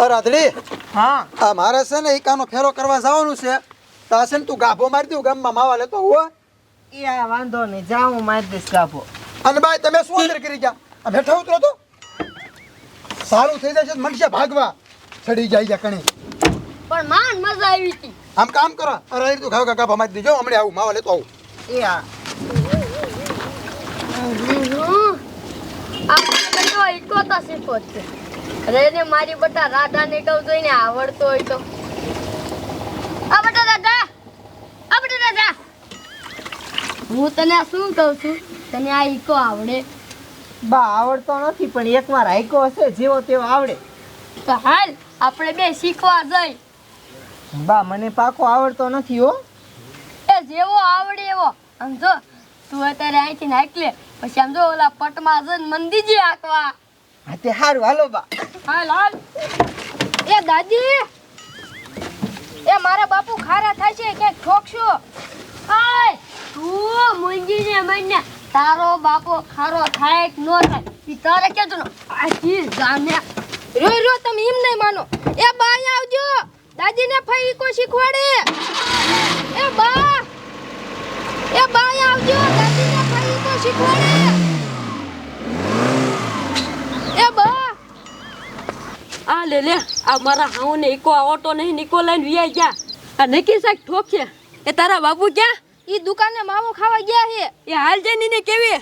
રાધડી હા આ મારે છે ને એકાનો ફેરો કરવા જવાનું છે તો આ છે ને તું ગાભો મારી દઉં ગામમાં માવા લેતો હો. એ આ વાંધો નહીં જાઉં હું મારી દઈશ કાપો. અને ભાઈ તમે શું અંદર કરી ગયા આ બેઠા ઉતરો તો સારું થઈ જશે મનશે ભાગવા ચડી જાય છે કણી. પણ માન મજા આવી હતી. આમ કામ કરો અરે તું ખાવ ગાભા મારી દીજો હમણાં આવું માવા લેતો આવું. એ આ આપણે તો ઈકો તો શીખો જ છે. રેને મારી બટા રાધાને કહું જોઈને આવડતો હોય તો આ બટા રાધા આ બટા રાધા હું તને શું કહું છું તને આ ઈકો આવડે બા આવડતો નથી પણ એકવાર હાઈકો હશે જેવો તેવો આવડે. તો હાલ આપણે બે શીખવા જઈ. બા મને પાકો આવડતો નથી હો. એ જેવો આવડે એવો આમ જો તું અત્યારે અહીંથી નાખ લે પછી આમ જો ઓલા પટમાં જઈને મંદીજી હાંકવા. હા તે સારું હાલો બા. હાલ હાલ એ દાદી એ મારા બાપુ ખારા થાય છે ક્યાંક ઠોકશો. હાય તું મુંજીને મઈને તારો બાપો ખારો થાય કે નો થાય ઈ તારે કેજો ને આજી જાને રો તમે એમ નહીં માનો. એ બા અહીંયા આવજો દાદીને ફઈ કો શીખવાડે. એ બા અહીંયા આવજો દાદીને ફઈ કો શીખવાડે. એ બા આ લે લે આ મારા હાઉને ઈકો આવતો નહીં નીકો લઈને વિયા ગયા. આ નકી સાક ઠોકે એ તારા બાપુ ક્યાં? ઈ દુકાને માવો ખાવા ગયા છે. એ હાલ જઈને ને કેવી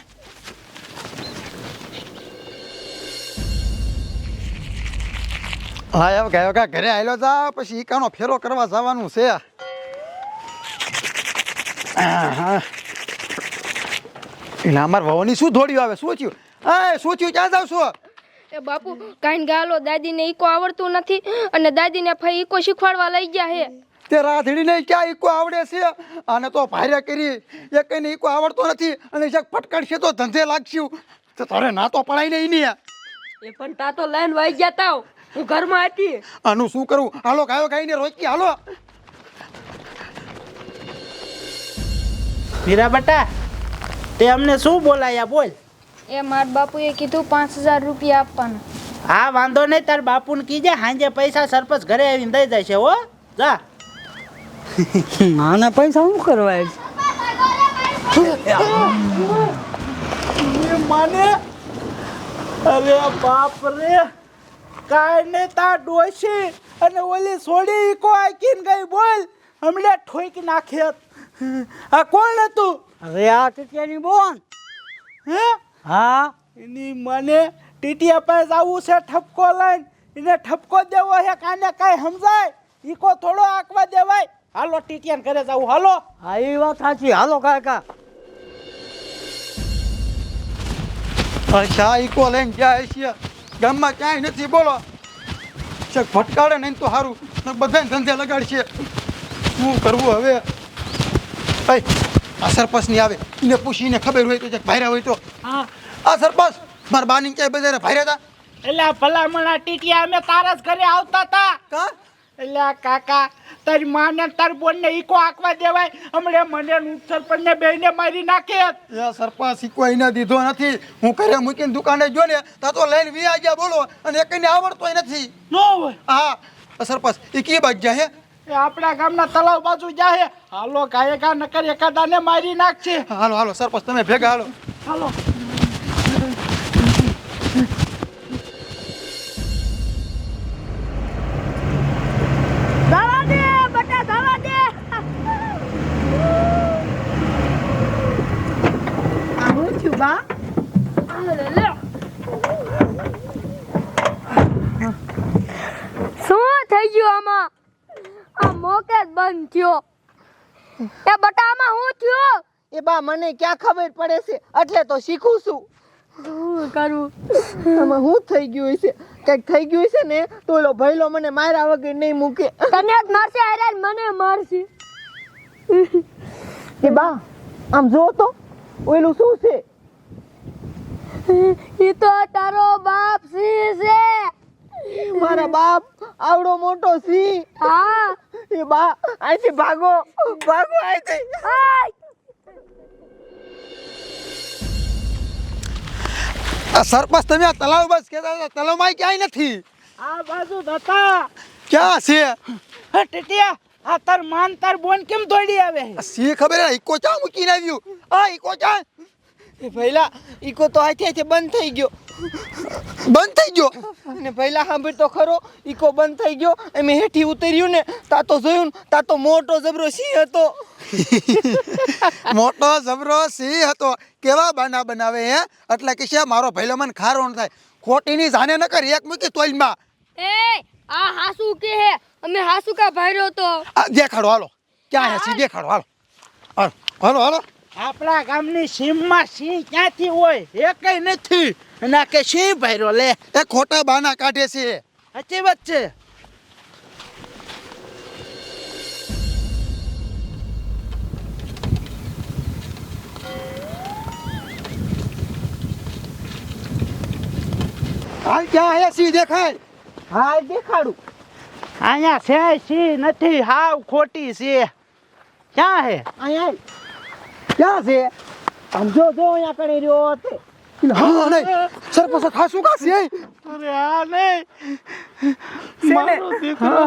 હા એમ ગયો કા ઘરે આવેલો જા પછી એકાનો ફેરો કરવા જવાનું છે. એટલે અમાર વહુની શું દોડ્યું આવે શું થયું? શું થયું ક્યાં જાવ છો? એ બાપુ કાઈન ગાલો દાદીને ઈકો આવડતું નથી અને દાદીને ફઈ ઈકો શીખવાડવા લઈ ગયા છે. તે રાધડીને ક્યાં ઈકો આવડે છે આને તો ભારે કરી એ કઈને ઈકો આવડતો નથી અને જે ફટકાડશે તો ધંધે લાગશું તો તારે ના તો પડાય નહીં ને. એ પણ તા તો લઈને વાઈ ગયા તાવ હું ઘરમાં હતી. આનું શું કરું? હાલો ગાયો ગાઈને રોકી હાલો. હીરા બટા તે અમને શું બોલાયા બોલ. એ માર બાપુએ કીધું 5000 રૂપિયા આપવાના. હા વાંધો નહીં તાર બાપુને કીજે સાંજે પૈસા સરપંચ ઘરે આવીને દઈ જાય છે હો. જા આના પૈસા શું કરવા મને અરે બાપ રે કાઈ ને તા ડોશી અને ઓલી સોડી ઈકો આકીને ગઈ બોલ હમણે ઠોકી નાખે. આ કોણ હતું? અરે આ ટીટિયાની બોન. હે હા એની મને ટીટિયા પાસે આવું છે ઠપકો લઈને એને ઠપકો દેવો છે કાને કાંઈ સમજાય ઈકો થોડો આંકવા દેવાય. હાલો ટીટિયાને ઘરે જાવું હાલો. હા એ વાત સાચી હાલો કાકા. અચ્છા ઈકો લઈને જાય છે ગામમાં ક્યાંય નથી બોલો ચક ફટકાડે નહીં તો સારું બધાને ધંધે લગાડશે. શું કરવું હવે? આ સરપંચ ની આવે એને પૂછીને ખબર હોય તો ભાર્યા હોય તો. હા આ સરપંચ મારા બાની ક્યાંય બધા ભાર્યા હતા એટલે ભલામણા ટીટિયા અમે તારા જ ઘરે આવતા હતા. કા એટલે કાકા તારી માને તાર બોનને ઈકો આંકવા દેવાય હમણે મને સરપંચને બેયને મારી નાખે. એ સરપંચ ઈકો એને દીધો નથી હું ઘરે મૂકીને દુકાને જો ને તા તો લઈને વી ગયા બોલો અને એકને આવડતોય નથી. નો હોય હા સરપંચ એ કી બાજ જાય એ આપણા ગામના તલાવ બાજુ જાહે. હાલો ગાયકા નકર એકાદાને મારી નાખશે. હાલો હાલો સરપંચ તમે ભેગા હાલો. હાલો દાવા દે બટા દાવા દે. આ હું થયું બા? શું થઈ ગયું આમાં? આ મોકે જ બંધ થયો. એ બટા આમાં શું થયું? એ બા મને ક્યાં ખબર પડે છે એટલે તો શીખું છું. શું કરું? આમાં શું થઈ ગયું હશે? કંઈક થઈ ગયું છે ને તો ઓલો ભઈલો મને માર્યા વગર નહીં મૂકે. તને જ મારશે આયરા મને મારશે. એ બા આમ જો તો ઓલું શું છે? ઈ તો તારો બાપ છે. મારા બાપ આવડો મોટો સિંહ. હા એ બા અહીંથી ભાગો ભાગો અહીંથી. આય આ સરપંચ તમે આ તલાવ બસ કહેતા હતા તલાવમાં ક્યાંય નથી. આ બાજુ જ હતા. ક્યાં છે હે ટીટિયા, આ તાર માન તાર બોન કેમ દોડી આવે? સી ખબર હે ઈકો ચા મૂકીને આવ્યું આ ઈકો ચા એ પહેલા ઈકો તો આથી બંધ થઈ ગયો. બંધ થઈ ગયો અને પહેલા સાંભળ તો ખરો, ઈકો બંધ થઈ ગયો. અમે હેઠી ઉતર્યું ને તા તો જોયું ને તા તો મોટો જબરો સિંહ હતો. મોટો જબરો સિંહ હતો. કેવા બાના બનાવે હે એટલે કે છે મારો ભઈલો મન ખારો ન થાય. ખોટીની જાને ન કર એક મૂકી તોલમાં. એ આ હાસુ કે હે અમે હાસુ કા ભાઈરો તો આ દેખાડો હાલો ક્યાં હે સી દેખાડો હાલો હાલો હાલો હાલો આપણા ગામની સીમમાં સિંહ ક્યાંથી હોય? એકેય નથી. અને આ કે સિંહ ભર્યો લે. એ ખોટા બાના કાઢે છે. સાચી વાત છે. હાલ ક્યાં હે સી દેખાય હા દેખાડું. અહીંયા છે સિંહ નથી, હાવ ખોટી છે. ક્યાં હે? અહીંયા ક્યાં છે સમજો જો અહીંયા કરી રહ્યો હતો. હા નહીં સરપંચ ખાસું કા છે અરે આ નહીં મારો દીકરો.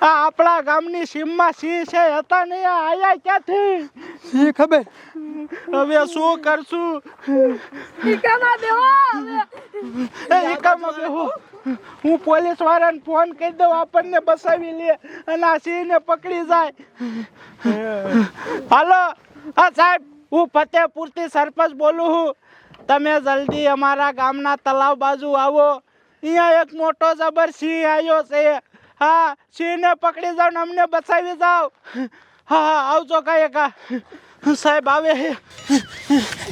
આ આપણા ગામની સીમમાં સિંહ છે, હતા નહીં. આ આયા ક્યાંથી? સી ખબર હવે શું કરશું? ઈકામાં બેહો એ એકામાં બેહો. હું પોલીસ વાળાને ફોન કરી દઉં, આપણને બસાવી લે અને આ સિંહને પકડી જાય. હાલો, હા સાહેબ, હું ફતેપુરથી સરપંચ બોલું છું. તમે જલ્દી અમારા ગામના તલાવ બાજુ આવો. અહીંયા એક મોટો જબર સિંહ આવ્યો છે. હા, સિંહને પકડી જાઓ ને અમને બચાવી જાઓ. હા હા, આવજો કાયકા. સાહેબ આવે છે.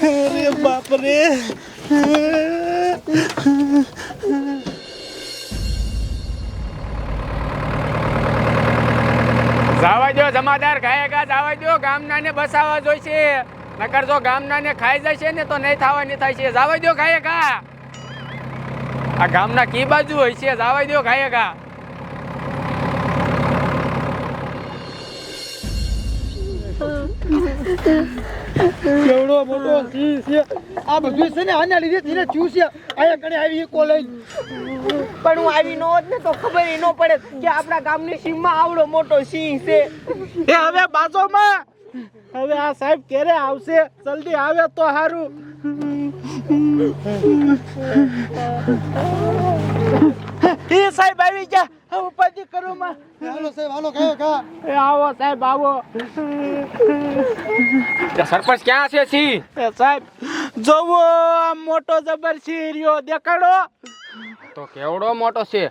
અરે બાપ રે. જાવા દો જમાદાર ખાયેગા, જાવા દો. ગામનાને બસાવવા જોઈશે, નકર જો ગામનાને ખાઈ જશે ને તો નહીં થવાની થાય છે. જાવા દો ખાયેગા. આ ગામના કી બાજુ હોય છે, જાવા દો ખાયેગા. કેવડો મોટો સિંહ છે. આ બધું છે ને આના લીધે ધીરે થયું છે. આયા કણે આવી ઈકો લઈને પણ હું આવી ન હોત ને તો ખબર ય ન પડે કે આપણા ગામની સીમમાં આવડો મોટો સિંહ છે. એ હવે બાજોમાં. હવે આ સાહેબ ક્યારે આવશે? જલ્દી આવે તો સારું. એ સાહેબ આવી ગયા. હવે ઉપાધિ કરો માં. હાલો સાહેબ હાલો ખાય ખા એ આવો સાહેબ આવો. સરપંચ ક્યાં છે સિંહ? એ સાહેબ જોવો, આ મોટો જબર સિંહ રહ્યો, દેખાડો. તો કેવડો મોટો છે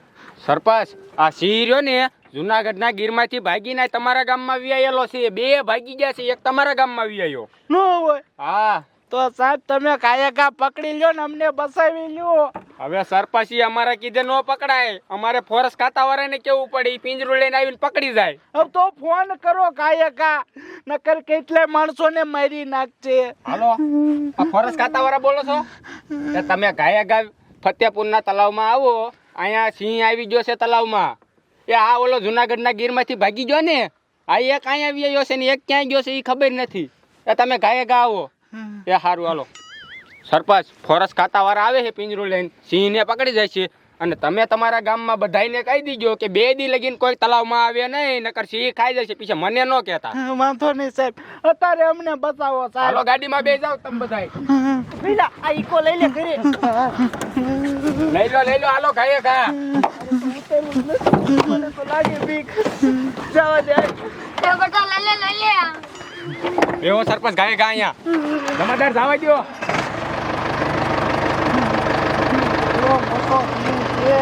સરપંચ. આ સિંહ રહ્યો ને જુનાગઢના ગીરમાંથી ભાગીને તમારા ગામમાં વિયાયેલો છે. બે ભાગી ગયા છે, એક તમારા ગામમાં વિયાયો. ન હોય હા, તો સાહેબ તમે કાયકા પકડી લ્યો ને અમને બસાવી લ્યો. હવે સરપંચ અમારા કીધે ન પકડાય. અમારે ફોરેસ્ટ ખાતા વાળાને કેવું પડે, ઈ પિંજરું લઈને આવીને પકડી જાય. હવે તો ફોન કરો કાયકા, નકર કેટલાય માણસોને મારી નાખશે. હાલો, આ ફોરેસ્ટ ખાતા વાળા બોલો છો? એ તમે ગાયા ફતેપુરના તલાવમાં આવો. અહીંયા સિંહ આવી ગયો છે તલાવમાં. એ આ ઓલો જુનાગઢના ગીરમાંથી ભાગી ગયો ને, આ એક અહીંયા આવી ગયો છે ને એક ક્યાં ગયો છે એ ખબર નથી. એ તમે ગાયા આવો. એ સારું હાલો. સરપંચ ફોરેસ્ટ ખાતા વાળા આવે છે પિંજરું લઈને, સિંહને પકડી જાય છે. અને તમે તમારા ગામમાં બધાયને કહી દીજો કે 2 દી લગીને કોઈ તલાવમાં આવે નહીં, નકર સિંહ ખાઈ જાય છે. પીછે મને ન કહેતા. વાંધો નહીં સાહેબ, અત્યારે અમને બતાવો સાહેબ. હાલો ગાડીમાં બે જાવ તમે બધાય. પેલા આ ઈકો લઈ લે ઘરે. લઈ લો હાલો ખાઈએ ખા. મને તો લાગે બીક. જવા દે. એ બટા લઈ લે એવો સરપંચ ગાય ગા અહીંયા. જમાદાર જવા દો. મોટો સિંહ છે.